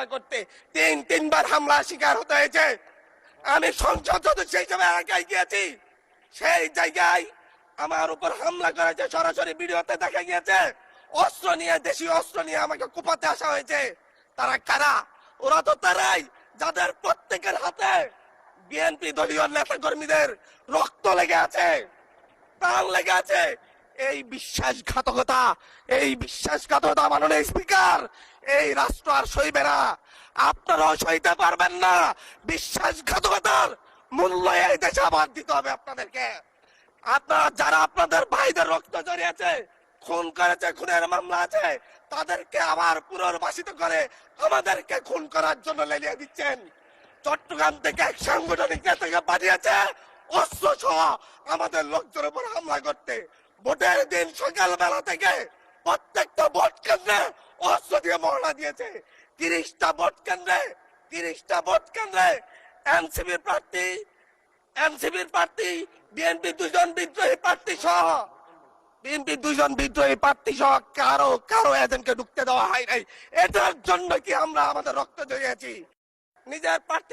পরিচালনা করতে তিনবার হামলা শিকার হতে হয়েছে। আমি সংসদ সদস্য হিসেবে একাই গিয়েছি, সেই জায়গায় আমার উপর হামলা করেছে, সরাসরি ভিডিওতে দেখা গিয়েছে। অস্ত্র নিয়ে, দেশীয় অস্ত্র নিয়ে আমাকে কুপাতে আসা হয়েছে। তারা কারা? ওরা তো তারাই যাদের প্রত্যেকের হাতে বিএনপি দলীয় নেতা কর্মীদের রক্ত লেগে আছে, প্রাণ লেগে আছে। এই বিশ্বাসঘাতকতা মাননীয় স্পিকার, এই রাষ্ট্র আর সইবে না। আপনারাও সইতে পারবেন না। বিশ্বাসঘাতকতার মূল্য এই দেশে আবার দিতে হবে আপনাদেরকে। আপনারা যারা আপনাদের ভাইদের রক্ত জড়িয়েছে, খুন করেছে, খুনের মামলা আছে, তাদেরকে আবার পুনর্বাসিত করে আমাদেরকে খুন করার জন্য লেলিয়ে দিচ্ছেন। চট্টগ্রাম থেকে এক সাংগঠনিক নেতাকে পাঠিয়েছে অস্ত্র সহ আমাদের লোকজনের উপর হামলা করতে। ভোটের দিন সকালবেলা থেকে প্রত্যেকটা ভোট কেন্দ্রে অস্ত্র দিয়ে মহড়া দিয়েছে। 30টা ভোট কেন্দ্রে এনসিপির প্রার্থী, বিএনপি দুজন বিদ্রোহী প্রার্থী সহ কারো এজেন্টকে ঢুকতে দেওয়া হয় নাই। এটার জন্য কি আমরা আমাদের রক্ত জড়িয়েছি? নিজের প্রার্থী